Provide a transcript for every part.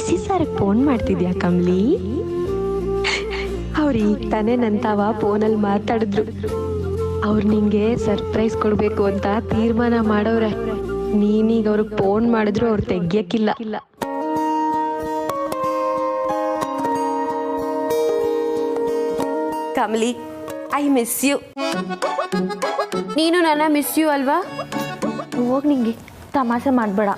C sir phone ಮಾಡ್ತಿದ್ಯಾ ಕಮ್ಲಿ? ಅವ್ರು ಈಗ ತಾನೇ ನಂತಾವ ಫೋನಲ್ಲಿ ಮಾತಾಡಿದ್ರು. ಅವ್ರು ನಿಂಗೆ ಸರ್ಪ್ರೈಸ್ ಕೊಡ್ಬೇಕು ಅಂತ ತೀರ್ಮಾನ ಮಾಡವ್ರೆ. ನೀನೀಗ ಅವ್ರಿಗೆ ಫೋನ್ ಮಾಡಿದ್ರು ಅವ್ರು ತೆಗಿಯಕ್ಕಿಲ್ಲ. Kamali, I miss you. ನೀನು ನನ್ನ ಮಿಸ್ ಯು ಅಲ್ವಾ? ಹೋಗಿ ನಿಂಗೆ ತಮಾಷೆ ಮಾಡಬೇಡ.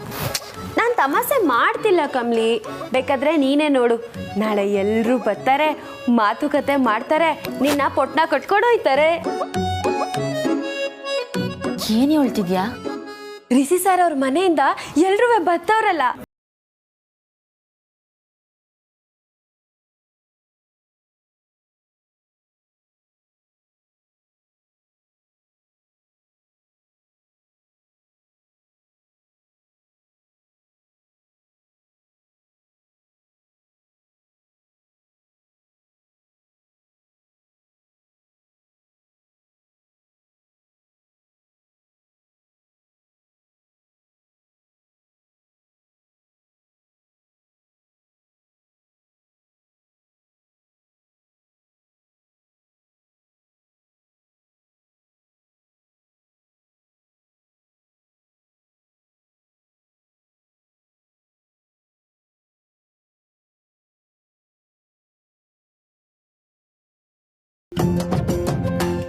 ನಾನು ತಮಾಷೆ ಮಾಡ್ತಿಲ್ಲ ಕಮಲಿ, ಬೇಕಾದ್ರೆ ನೀನೇ ನೋಡು. ನಾಳೆ ಎಲ್ಲರೂ ಬರ್ತಾರೆ, ಮಾತುಕತೆ ಮಾಡ್ತಾರೆ, ನಿನ್ನ ಪೊಟ್ನ ಕಟ್ಕೊಂಡು ಹೋಯ್ತಾರೆ. ಏನು ಹೇಳ್ತಿದ್ಯಾ? ರಿಷಿ ಸರ್ ಅವ್ರ ಮನೆಯಿಂದ ಎಲ್ರೂ ಬರ್ತಾವ್ರಲ್ಲ.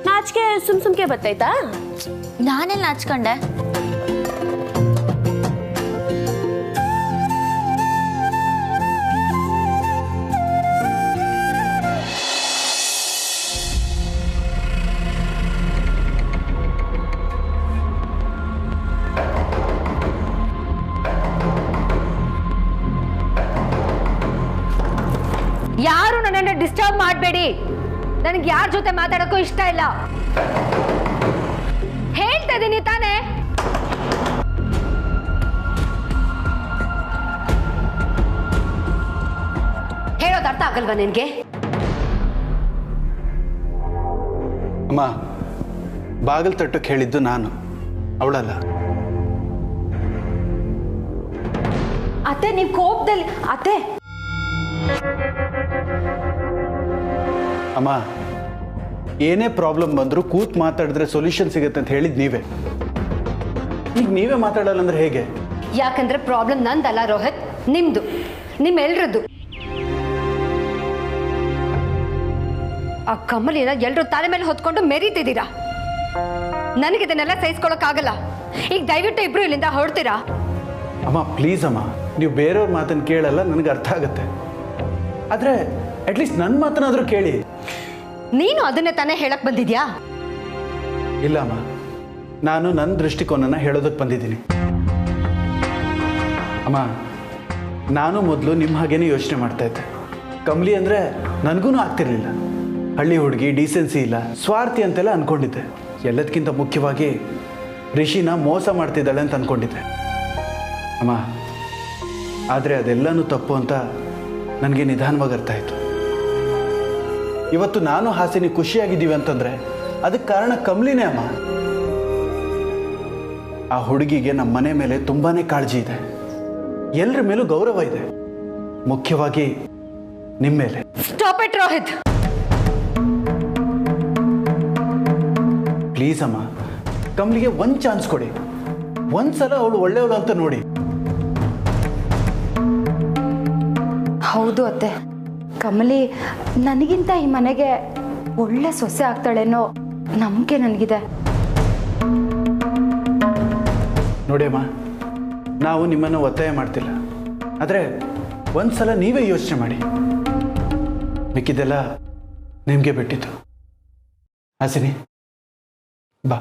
ನಾಚಿಕೆ ಸುಮ್ಕೆ ಬತ್ತೈತಾ? ನಾನೆಲ್ಲ ನಾಚ್ಕೊಂಡೆ. ಯಾರು ನನ್ನನ್ನು ಡಿಸ್ಟರ್ಬ್ ಮಾಡಬೇಡಿ. ನನಗೆ ಯಾರ ಜೊತೆ ಮಾತಾಡೋಕ್ಕೂ ಇಷ್ಟ ಇಲ್ಲ. ಹೇಳ್ತಾ ಇದೀನಿ ತಾನೇ? ಹೇಳೋದು ಅರ್ಥ ಆಗಲ್ವಾ ನಿನ್ಗೆ? ಅಮ್ಮ, ಬಾಗಿಲು ತಟ್ಟಕ್ಕೆ ಹೇಳಿದ್ದು ನಾನು, ಅವಳಲ್ಲ. ಅತ್ತೆ, ನೀವು ಕೋಪದಲ್ಲಿ ಅತ್ತೆ. ಅಮ್ಮ, ಏನೇ ಪ್ರಾಬ್ಲಮ್ ಬಂದರೂ ಕೂತ್ ಮಾತಾಡಿದ್ರೆ ಸೊಲ್ಯೂಷನ್ ಸಿಗುತ್ತೆ ಅಂತ ಹೇಳಿದ್ ನೀವೇ. ಈಗ ನೀವೇ ಮಾತಾಡಲ್ಲ ಅಂದ್ರೆ ಹೇಗೆ? ಯಾಕಂದ್ರೆ ಪ್ರಾಬ್ಲಮ್ ನಂದಲ್ಲ ರೋಹಿತ್, ನಿಮ್ದು, ನಿಮ್ಮೆಲ್ರದ್ದು. ಆ ಕಮಲಿನ ಎಲ್ರು ತಲೆ ಮೇಲೆ ಹೊತ್ಕೊಂಡು ಮೆರೀತಿದ್ದೀರಾ. ನನಗಿದನ್ನೆಲ್ಲ ಸಹಿಸ್ಕೊಳಕ್ಕಾಗಲ್ಲ. ಈಗ ದಯವಿಟ್ಟು ಇಬ್ರು ಇಲ್ಲಿಂದ ಹೊರಡ್ತೀರಾ? ಅಮ್ಮ ಪ್ಲೀಸ್ ಅಮ್ಮ, ನೀವು ಬೇರೆಯವ್ರ ಮಾತನ್ನು ಕೇಳಲ್ಲ, ನನಗೆ ಅರ್ಥ ಆಗುತ್ತೆ. ಆದರೆ ಅಟ್ಲೀಸ್ಟ್ ನನ್ನ ಮಾತನಾದರೂ ಕೇಳಿ. ನೀನು ಅದನ್ನೇ ತಾನೇ ಹೇಳಕ್ ಬಂದಿದ್ಯಾ? ಇಲ್ಲ ಅಮ್ಮ, ನಾನು ನನ್ನ ದೃಷ್ಟಿಕೋನನ ಹೇಳೋದಕ್ಕೆ ಬಂದಿದ್ದೀನಿ. ಅಮ್ಮ, ನಾನು ಮೊದಲು ನಿಮ್ಮ ಹಾಗೇನೆ ಯೋಚನೆ ಮಾಡ್ತಾ ಇದ್ದೆ. ಕಮಲಿ ಅಂದರೆ ನನಗೂ ಆಗ್ತಿರ್ಲಿಲ್ಲ. ಹಳ್ಳಿ ಹುಡುಗಿ, ಡೀಸೆನ್ಸಿ ಇಲ್ಲ, ಸ್ವಾರ್ಥಿ ಅಂತೆಲ್ಲ ಅಂದ್ಕೊಂಡಿದ್ದೆ. ಎಲ್ಲದಕ್ಕಿಂತ ಮುಖ್ಯವಾಗಿ ರಿಷಿನ ಮೋಸ ಮಾಡ್ತಿದ್ದಾಳೆ ಅಂತ ಅಂದ್ಕೊಂಡಿದ್ದೆ. ಅಮ್ಮ, ಆದರೆ ಅದೆಲ್ಲನೂ ತಪ್ಪು ಅಂತ ನನಗೆ ನಿಧಾನವಾಗಿ ಅರ್ಥ ಆಯಿತು. ಇವತ್ತು ನಾನು ಹಾಸಿನಿ ಖುಷಿಯಾಗಿದ್ದೀವಿ ಅಂತಂದರೆ ಅದಕ್ಕೆ ಕಾರಣ ಕಮಲಿನೇ ಅಮ್ಮ. ಆ ಹುಡುಗಿಗೆ ನಮ್ಮ ಮನೆ ಮೇಲೆ ತುಂಬಾ ಕಾಳಜಿ ಇದೆ, ಎಲ್ಲರ ಮೇಲೂ ಗೌರವ ಇದೆ, ಮುಖ್ಯವಾಗಿ ನಿಮ್ಮ ಮೇಲೆ. Stop it Rohit. ಪ್ಲೀಸ್ ಅಮ್ಮ, ಕಮಲಿಗೆ ಒಂದು ಚಾನ್ಸ್ ಕೊಡಿ. ಒಂದ್ಸಲ ಅವಳು ಒಳ್ಳೆಯವಳು ಅಂತ ನೋಡಿ. ಹೌದು ಅತ್ತೆ, ಕಮಲಿ ನನಗಿಂತ ಈ ಮನೆಗೆ ಒಳ್ಳೆ ಸೊಸೆ ಆಗ್ತಾಳೇನೋ ನಂಬಿಕೆ ನನಗಿದೆ. ನೋಡಿ ಅಮ್ಮ, ನಾವು ನಿಮ್ಮನ್ನು ಒತ್ತಾಯ ಮಾಡ್ತಿಲ್ಲ, ಆದರೆ ಒಂದ್ಸಲ ನೀವೇ ಯೋಚನೆ ಮಾಡಿ. ಮಿಕ್ಕಿದ್ದೆಲ್ಲ ನಿಮಗೆ ಬಿಟ್ಟಿತ್ತು. ಹಾಸಿನಿ ಬಾ.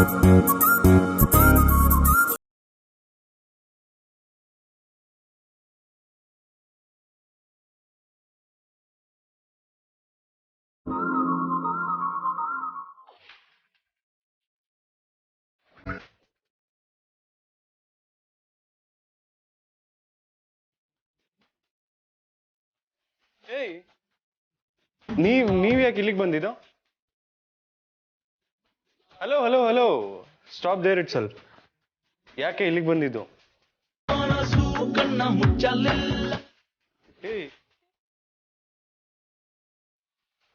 ಏಯ್ ನೀವ್ ಯಾಕೆ ಇಲ್ಲಿಗೆ ಬಂದಿದ್ದು? Hello hello hello stop there itself. ಯಾಕೆ ಇಲ್ಲಿಗೆ ಬಂದಿದ್ದು? ಏಯ್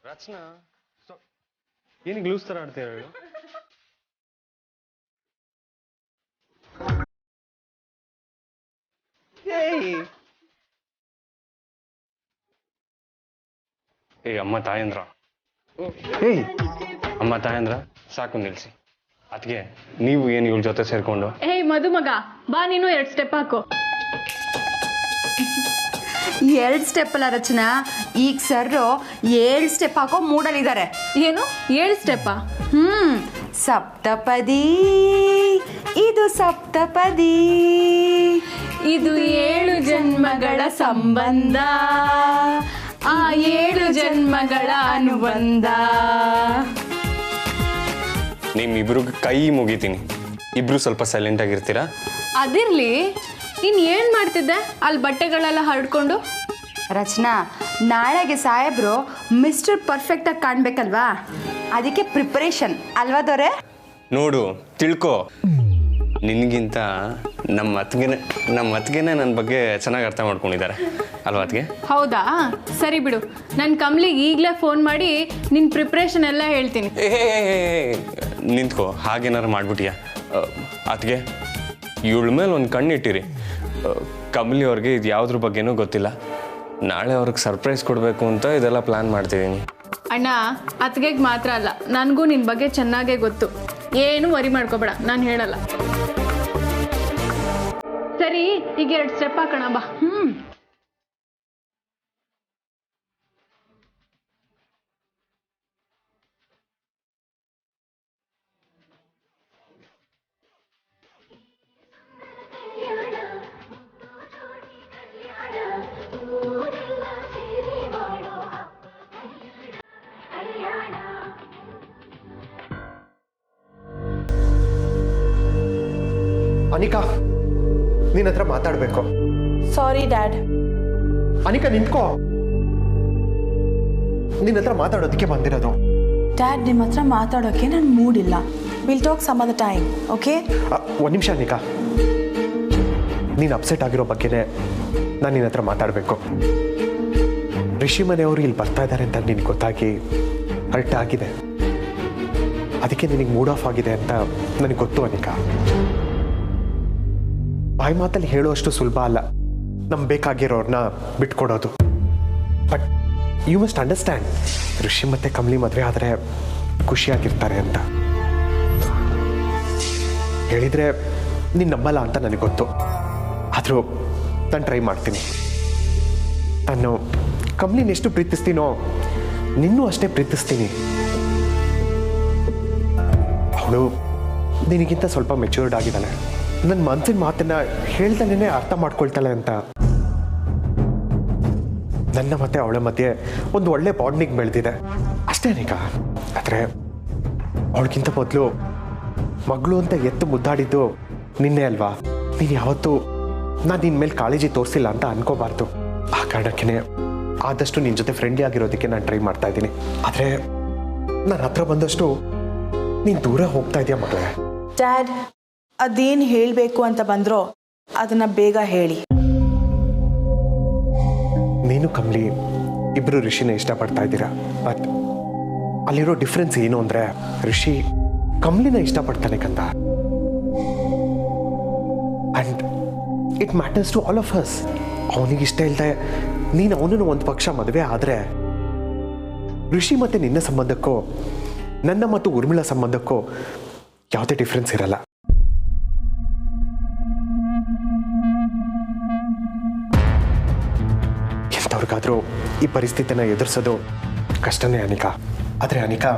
ರಚನಾ, ಏನಿಗೆ ಲೂಸ್ ತರ ಆಡ್ತೀರ ಹೇಳು? ಏಯ್ ಅಮ್ಮ ತಾಯಂದ್ರ, ಏಯ್ ಅಮ್ಮ ತಾಯಂದ್ರ ಸಾಕು ನಿಲ್ಸಿ. ಅದಕ್ಕೆ ನೀವು ಏನು ಇವ್ರ ಜೊತೆ ಸೇರ್ಕೊಂಡು? ಏಯ್ ಮದುಮಗ ಬಾ, ನೀನು 2 ಸ್ಟೆಪ್ ಹಾಕು. 2 ಸ್ಟೆಪ್ ಅಲ್ಲ ರಚನಾ, ಈಗ ಸರ್ 7 ಸ್ಟೆಪ್ ಹಾಕೋ ಮೂಡಲಿದ್ದಾರೆ. ಏನು 7 ಸ್ಟೆಪ್ಪಾ? ಸಪ್ತಪದಿ, ಇದು ಸಪ್ತಪದಿ, ಇದು 7 ಜನ್ಮಗಳ ಸಂಬಂಧ, ಆ 7 ಜನ್ಮಗಳ ಅನುಬಂಧ. ನಿಮ್ಮಿಬ್ರಿಗೂ ಕೈ ಮುಗಿತೀನಿ, ಇಬ್ರು ಸ್ವಲ್ಪ ಸೈಲೆಂಟ್ ಆಗಿರ್ತೀರಾ? ಅದಿರ್ಲಿ, ನೀನ್ ಏನ್ ಮಾಡ್ತಿದ್ದೆ ಅಲ್ಲಿ ಬಟ್ಟೆಗಳೆಲ್ಲ ಹರಡ್ಕೊಂಡು? ರಚನಾ, ನಾಳೆಗೆ ಸಾಹೇಬ್ರು ಮಿಸ್ಟರ್ ಪರ್ಫೆಕ್ಟ್ ಆಗಿ ಕಾಣ್ಬೇಕಲ್ವಾ, ಅದಕ್ಕೆ ಪ್ರಿಪರೇಷನ್ ಅಲ್ವಾ ದೊರೆ? ನೋಡು ತಿಳ್ಕೊ, ನಿನಗಿಂತ ನಮ್ಮ ಅತ್ತಿಗೆನೇ ನನ್ನ ಬಗ್ಗೆ ಚೆನ್ನಾಗಿ ಅರ್ಥ ಮಾಡ್ಕೊಂಡಿದ್ದಾರೆ ಅಲ್ವಾ ಅತ್ತಿಗೆ? ಹೌದಾ, ಸರಿ ಬಿಡು, ನಾನು ಕಮ್ಲಿಗೆ ಈಗಲೇ ಫೋನ್ ಮಾಡಿ ನಿನ್ನ ಪ್ರಿಪ್ರೇಷನ್ ಎಲ್ಲ ಹೇಳ್ತೀನಿ. ನಿಂತ್ಕೋ, ಹಾಗೇನಾರು ಮಾಡ್ಬಿಟ್ಟಿಯಾ? ಅತ್ತಿಗೆ ಇವಳ ಮೇಲೆ ಒಂದು ಕಣ್ಣಿಟ್ಟಿರಿ. ಕಮಲಿ ಅವ್ರಿಗೆ ಇದು ಯಾವುದ್ರ ಬಗ್ಗೆನೂ ಗೊತ್ತಿಲ್ಲ. ನಾಳೆ ಅವ್ರಿಗೆ ಸರ್ಪ್ರೈಸ್ ಕೊಡಬೇಕು ಅಂತ ಇದೆಲ್ಲ ಪ್ಲ್ಯಾನ್ ಮಾಡ್ತಿದ್ದೀನಿ. ಅಣ್ಣ, ಅತ್ತಿಗೆಗೆ ಮಾತ್ರ ಅಲ್ಲ, ನನಗೂ ನಿನ್ನ ಬಗ್ಗೆ ಚೆನ್ನಾಗೇ ಗೊತ್ತು. ಏನು ವರಿ ಮಾಡ್ಕೋಬೇಡ, ನಾನು ಹೇಳಲ್ಲ. ಸರಿ, ಈಗ 2 ಸ್ಟೆಪ್ ಹಾಕೋಣ ಬಾ. ಅನಿಕಾ, ನಿನ್ನ ಹತ್ರ ಮಾತಾಡ್ಬೇಕು. ಸಾರಿ ಡ್ಯಾಡ್. ಅನಿಕಾ ನಿಂತ್ಕೋ, ನಿನ್ನ ಹತ್ರ ಮಾತಾಡೋದಕ್ಕೆ ಬಂದಿರೋದು. ಡ್ಯಾಡ್, ನಿಮ್ಮ ಹತ್ರ ಮಾತಾಡೋಕ್ಕೆ ನಾನು ಮೂಡಿಲ್ಲ. Will talk some other time, okay? ಒಂದು ನಿಮಿಷ ಅನಿಕಾ, ನೀನು ಅಪ್ಸೆಟ್ ಆಗಿರೋ ಬಗ್ಗೆನೇ ನಾನು ನಿನ್ನ ಹತ್ರ ಮಾತಾಡಬೇಕು. ರಿಷಿ ಮನೆಯವರು ಇಲ್ಲಿ ಬರ್ತಾ ಇದ್ದಾರೆ ಅಂತ ನಿನಗೆ ಗೊತ್ತಾಗಿ ಹರ್ಟ್ ಆಗಿದೆ. ಅದಕ್ಕೆ ನಿನಗೆ ಮೂಡ್ ಆಫ್ ಆಗಿದೆ ಅಂತ ನನಗೆ ಗೊತ್ತು ಅನಿಕಾ. ಬಾಯಿ ಮಾತಲ್ಲಿ ಹೇಳುವಷ್ಟು ಸುಲಭ ಅಲ್ಲ ನಮ್ಗೆ ಬೇಕಾಗಿರೋರನ್ನ ಬಿಟ್ಕೊಡೋದು. ಬಟ್ ಯು ಮಸ್ಟ್ ಅಂಡರ್ಸ್ಟ್ಯಾಂಡ್, ಋಷಿ ಮತ್ತೆ ಕಮಲಿ ಮದುವೆ ಆದರೆ ಖುಷಿಯಾಗಿರ್ತಾರೆ ಅಂತ ಹೇಳಿದರೆ ನೀನು ನಂಬಲ್ಲ ಅಂತ ನನಗೆ ಗೊತ್ತು. ಆದರೂ ನಾನು ಟ್ರೈ ಮಾಡ್ತೀನಿ. ನಾನು ಕಮಲಿನ ಎಷ್ಟು ಪ್ರೀತಿಸ್ತೀನೋ ನಿನ್ನೂ ಅಷ್ಟೇ ಪ್ರೀತಿಸ್ತೀನಿ. ಅವಳು ನಿನಗಿಂತ ಸ್ವಲ್ಪ ಮೆಚ್ಯೂರ್ಡ್ ಆಗಿದ್ದಾಳೆ. ನನ್ನ ಮನಸ್ಸಿನ ಮಾತನ್ನ ಹೇಳ್ತಾನೇ ಅರ್ಥ ಮಾಡ್ಕೊಳ್ತಾಳೆ ಅಂತ ನನ್ನ ಮತ್ತೆ ಅವಳ ಮಧ್ಯೆ ಒಂದು ಒಳ್ಳೆ ಬಾಂಡಿಂಗ್ ಬೆಳೆದಿದೆ ಅಷ್ಟೇ ಅನಿಕಾ. ಆದರೆ ಅವಳಿಗಿಂತ ಮೊದಲು ಮಗಳು ಅಂತ ಎತ್ತು ಮುದ್ದಾಡಿದ್ದು ನಿನ್ನೆ ಅಲ್ವಾ? ನೀನು ಯಾವತ್ತೂ ನಾನು ನಿನ್ನ ಮೇಲೆ ಕಾಳಜಿ ತೋರಿಸಿಲ್ಲ ಅಂತ ಅನ್ಕೋಬಾರ್ದು. ಆ ಕಾರಣಕ್ಕೇ ಆದಷ್ಟು ನಿನ್ನ ಜೊತೆ ಫ್ರೆಂಡ್ಲಿ ಆಗಿರೋದಕ್ಕೆ ನಾನು ಟ್ರೈ ಮಾಡ್ತಾ ಇದ್ದೀನಿ. ಆದರೆ ನಾನು ಹತ್ರ ಬಂದಷ್ಟು ನೀನು ದೂರ ಹೋಗ್ತಾ ಇದೆಯಾ ಮಗಳೇ? ಡ್ಯಾಡ್, ಅದೇನು ಹೇಳಬೇಕು ಅಂತ ಬಂದ್ರೋ ಅದನ್ನ ಬೇಗ ಹೇಳಿ. ನೀನು ಕಮಲಿ ಇಬ್ರು ಋಷಿನ ಇಷ್ಟಪಡ್ತಾ ಇದ್ದೀರಾ. ಬಟ್ ಅಲ್ಲಿರೋ ಡಿಫ್ರೆನ್ಸ್ ಏನು ಅಂದರೆ, ಋಷಿ ಕಮಲಿನ ಇಷ್ಟಪಡ್ತಾನೆ ಕಂದ. And it matters to all of us. ಅವನಿಗೆ ಇಷ್ಟ ಇಲ್ಲದೆ ನೀನು ಅವನನ್ನು ಒಂದು ಪಕ್ಷ ಮದುವೆ ಆದರೆ ಋಷಿ ಮತ್ತು ನಿನ್ನ ಸಂಬಂಧಕ್ಕೂ ನನ್ನ ಮತ್ತು ಉರ್ಮಿಳಾ ಸಂಬಂಧಕ್ಕೂ ಯಾವುದೇ ಡಿಫ್ರೆನ್ಸ್ ಇರಲ್ಲ. ಎಂಥವ್ರಿಗಾದರೂ ಈ ಪರಿಸ್ಥಿತಿನ ಎದುರಿಸೋದು ಕಷ್ಟನೇ ಅನಿಕಾ. ಆದರೆ ಅನಿಕಾ,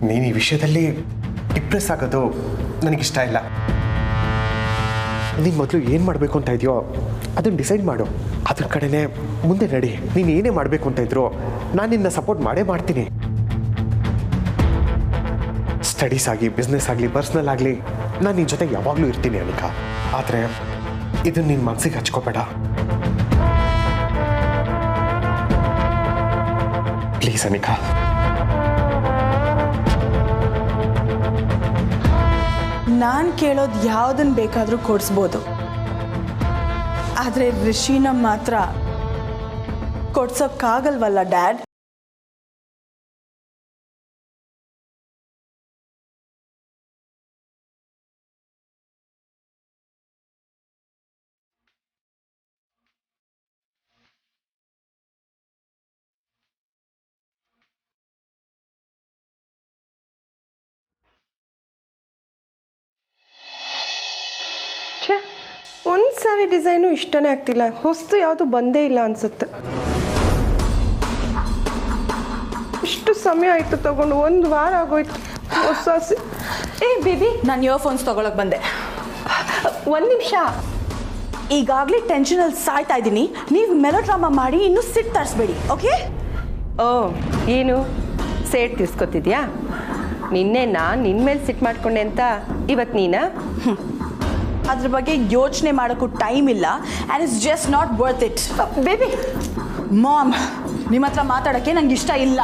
ನೀನು ಈ ವಿಷಯದಲ್ಲಿ ಡಿಪ್ರೆಸ್ ಆಗೋದು ನನಗಿಷ್ಟ ಇಲ್ಲ. ನೀನು ಮೊದಲು ಏನು ಮಾಡಬೇಕು ಅಂತ ಇದೆಯೋ ಅದನ್ನು ಡಿಸೈಡ್ ಮಾಡು. ಅದ್ರ ಕಡೆನೇ ಮುಂದೆ ನಡಿ. ನೀನು ಏನೇ ಮಾಡಬೇಕು ಅಂತ ಇದ್ರು ನಾನು ನಿನ್ನ ಸಪೋರ್ಟ್ ಮಾಡ್ತೀನಿ. ಸ್ಟಡೀಸ್ ಆಗಿ, ಬಿಸ್ನೆಸ್ ಆಗಲಿ, ಪರ್ಸ್ನಲ್ ಆಗಲಿ ನಾನು ನಿನ್ನ ಜೊತೆ ಯಾವಾಗಲೂ ಇರ್ತೀನಿ ಅನಿಕಾ. ಆದರೆ ಇದನ್ನು ನಿನ್ನ ಮನಸ್ಸಿಗೆ ಹಚ್ಕೋಬೇಡ ಪ್ಲೀಸ್ ಅನಿಕಾ. ನಾನು ಕೇಳೋದು ಯಾವುದನ್ನು ಬೇಕಾದರೂ ಕೊಡಿಸ್ಬೋದು, ಆದರೆ ರಿಷಿನ ಮಾತ್ರ ಕೊಡ್ಸೋಕ್ಕಾಗಲ್ವಲ್ಲ ಡ್ಯಾಡ್? ಒಂದು ಸಾರಿ ಡಿಸೈನು ಇಷ್ಟನೇ ಆಗ್ತಿಲ್ಲ. ಹೊಸ್ತು ಯಾವುದು ಬಂದೇ ಇಲ್ಲ ಅನ್ಸುತ್ತೆ. ಇಷ್ಟು ಸಮಯ ಆಯಿತು ತಗೊಂಡು, 1 ವಾರ ಆಗೋಯ್ತು. ಹೊಸ ಬೇಬಿ, ನಾನು ಇಯರ್ಫೋನ್ಸ್ ತೊಗೊಳಕ್ಕೆ ಬಂದೆ. 1 ನಿಮಿಷ. ಈಗಾಗಲೇ ಟೆನ್ಷನಲ್ಲಿ ಸಾಯ್ತಾ ಇದ್ದೀನಿ. ನೀವು ಮೆಲೋಡ್ರಾಮಾ ಮಾಡಿ ಇನ್ನೂ ಸಿಟ್ಟು ತರಿಸ್ಬೇಡಿ, ಓಕೆ? ಓ, ಏನು ಸೇಟ್ ತಿರ್ಸ್ಕೊತಿದ್ಯಾ? ನಿನ್ನೆ ನಾನು ನಿನ್ನ ಮೇಲೆ ಸಿಟ್ಟು ಮಾಡ್ಕೊಂಡೆ ಅಂತ ಇವತ್ತು ನೀನಾ? ಅದ್ರ ಬಗ್ಗೆ ಯೋಚನೆ ಮಾಡೋಕ್ಕೂ ಟೈಮ್ ಇಲ್ಲ. And it's just not worth it. Baby, mom, ನಿಮ್ಮ ಹತ್ರ ಮಾತಾಡೋಕ್ಕೆ ನಂಗೆ ಇಷ್ಟ ಇಲ್ಲ.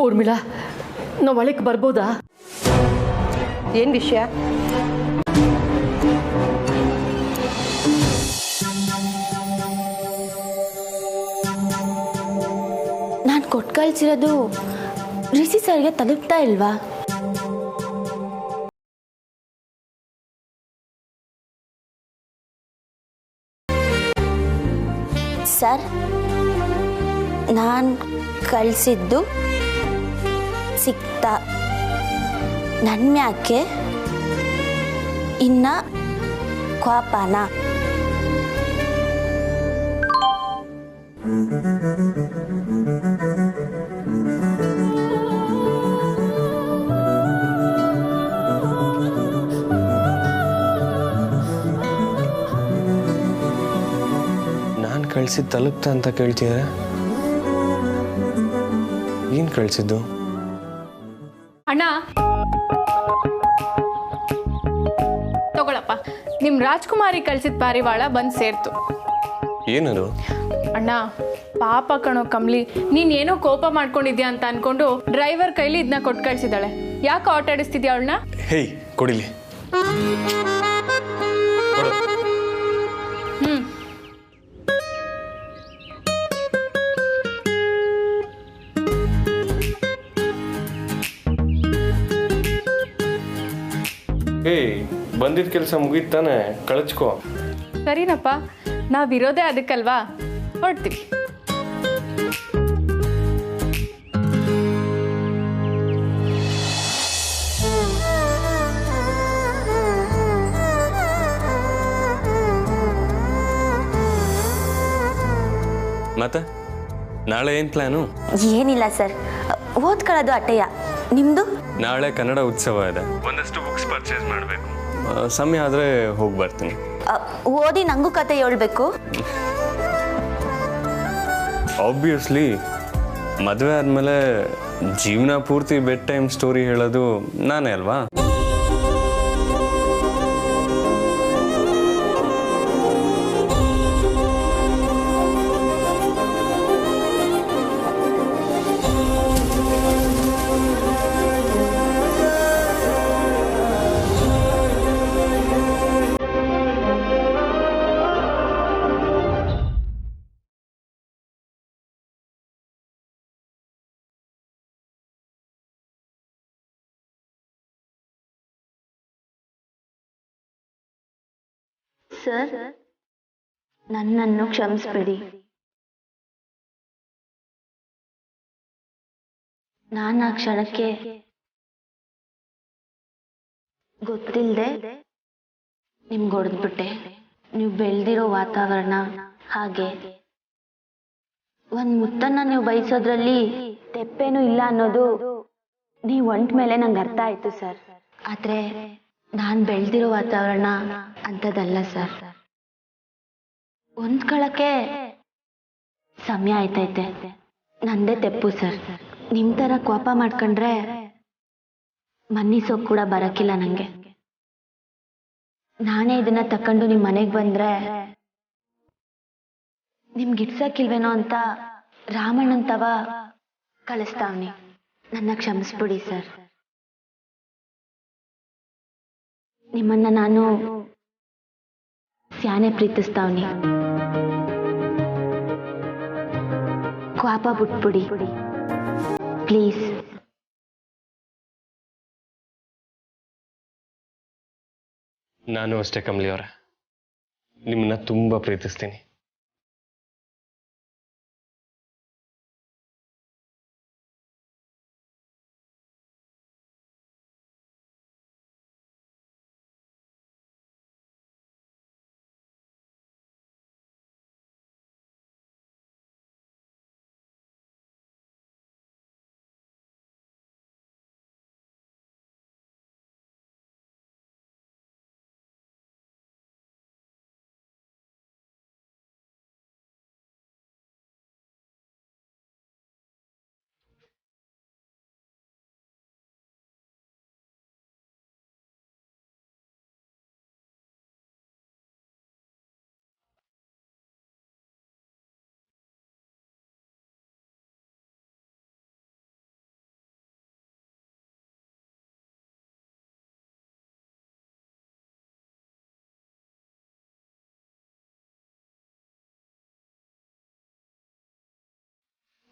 ಊರ್ಮಿಳಾ, ನಾವು ಒಳಗೆ ಬರ್ಬೋದಾ? ಏನು ವಿಷಯ? ನಾನು ಕೊಟ್ಟು ಕಳಿಸಿರೋದು ರಿಷಿ ಸರ್ಗೆ ತಲುಪ್ತಾ ಇಲ್ವಾ? ಸರ್, ನಾನು ಕಳಿಸಿದ್ದು ಸಿಕ್ತಾ? ನನ್ನ ಮ್ಯಾಕೆ ಇನ್ನ ಕೋಪನ? ನಾನು ಕಳಿಸಿದ್ದು ತಲುಪ್ತಾ ಅಂತ ಕೇಳ್ತಿದ್ದಾರೆ. ಏನು ಕಳಿಸಿದ್ದು? ಅಣ್ಣ ತಗೊಳಪ್ಪ, ನಿಮ್ಮ ರಾಜ್ಕುಮಾರಿ ಕಳ್ಸಿದ ಪಾರಿವಾಳ ಬಂದು ಸೇರ್ತು. ಏನದು? ಅಣ್ಣ ಪಾಪ ಕಣೋ ಕಮ್ಲಿ, ನೀನ್ ಏನೋ ಕೋಪ ಮಾಡ್ಕೊಂಡಿದ್ಯಾ ಅಂತ ಅನ್ಕೊಂಡು ಡ್ರೈವರ್ ಕೈಲಿ ಇದನ್ನ ಕೊಟ್ಟು ಕಳ್ಸಿದಾಳೆ. ಯಾಕೆ ಆಟ ಆಡಿಸ್ತಿದ್ಯಾ ಅವಳನ್ನ? ಹೇಯ್, ಕೊಡಿಲಿ. ಏಯ್, ಬಂದಿದ್ದ ಕೆಲಸ ಮುಗೀತಾನೆ, ಕಳಿಸ್ಕೋ. ಸರಿನಪ್ಪ, ನಾವಿರೋದೇ ಅದಕ್ಕಲ್ವಾ, ಹೊರಡ್ತೀವಿ. ಮತ್ತೆ ನಾಳೆ ಏನು ಪ್ಲ್ಯಾನು? ಏನಿಲ್ಲ ಸರ್, ಓದ್ಕೊಳ್ಳೋದು ಅಟ್ಟೆಯ. ನಿಮ್ಮದು? ನಾಳೆ ಕನ್ನಡ ಉತ್ಸವ ಇದೆ, ಒಂದಷ್ಟು ಬುಕ್ಸ್ ಪರ್ಚೇಸ್ ಮಾಡಬೇಕು. ಸಮಯ ಆದರೆ ಹೋಗಿ ಬರ್ತೀನಿ. ಓದಿ ನನಗೂ ಕತೆ ಹೇಳ್ಬೇಕು. ಆಬ್ವಿಯಸ್ಲಿ, ಮದುವೆ ಆದಮೇಲೆ ಜೀವನ ಪೂರ್ತಿ ಬೆಡ್ ಟೈಮ್ ಸ್ಟೋರಿ ಹೇಳೋದು ನಾನೇ ಅಲ್ವಾ? ಸರ್, ನನ್ನನ್ನು ಕ್ಷಮಿಸ್ಬಿಡಿ. ನಾನು ಆ ಕ್ಷಣಕ್ಕೆ ಗೊತ್ತಿಲ್ಲದೆ ನಿಮ್ಗೆ ಹೊಡೆದ್ಬಿಟ್ಟೆ. ನೀವು ಬೆಳೆದಿರೋ ವಾತಾವರಣ ಹಾಗೆ ಒಂದು ಮುತ್ತನ್ನ ನೀವು ಬಯಸೋದ್ರಲ್ಲಿ ತೆಪ್ಪೇನೂ ಇಲ್ಲ ಅನ್ನೋದು ನೀವು ಒಂಟ ಮೇಲೆ ನಂಗೆ ಅರ್ಥ ಆಯ್ತು ಸರ್. ಆದ್ರೆ ನಾನು ಬೆಳೆದಿರೋ ವಾತಾವರಣ ಅಂಥದ್ದಲ್ಲ ಸರ್. ಹೊಂದ್ಕೊಳಕ್ಕೆ ಸಮಯ ಆಯ್ತೈತೆ. ನಂದೇ ತೆಪ್ಪು ಸರ್. ನಿಮ್ಮ ಥರ ಕೋಪ ಮಾಡ್ಕೊಂಡ್ರೆ ಮನ್ನಿಸೋಕ್ ಕೂಡ ಬರಕ್ಕಿಲ್ಲ ನನಗೆ. ನಾನೇ ಇದನ್ನ ತಕೊಂಡು ನಿಮ್ಮ ಮನೆಗೆ ಬಂದ್ರೆ ನಿಮ್ಗೆ ಇಡ್ಸಕ್ಕಿಲ್ವೇನೋ ಅಂತ ರಾಮಣ್ಣನ್ ತವ ಕಳಿಸ್ತಾವ್ನಿ. ನನ್ನ ಕ್ಷಮಿಸ್ಬಿಡಿ ಸರ್. ನಿಮ್ಮನ್ನ ನಾನು ಸ್ಯಾನೆ ಪ್ರೀತಿಸ್ತಾವ್ನಿ. ಕೋಪ ಬಿಟ್ಬಿಡಿ ಪ್ಲೀಸ್. ನಾನು ಅಷ್ಟೇ ಕಮಲಿ ಅವರ, ನಿಮ್ಮನ್ನ ತುಂಬ ಪ್ರೀತಿಸ್ತೀನಿ.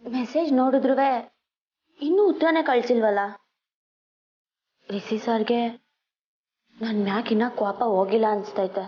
ಮೆಸೇಜ್ ನೋಡಿದ್ರು ಇನ್ನೂ ಉತ್ತರನೇ ಕಳ್ಸಿಲ್ವಲ್ಲ. ರಿಷಿ ಸರ್ಗೆ ನನ್ನ ಮ್ಯಾಕ್ ಇನ್ನ ಕೋಪ ಹೋಗಿಲ್ಲ ಅನ್ಸ್ತೈತೆ.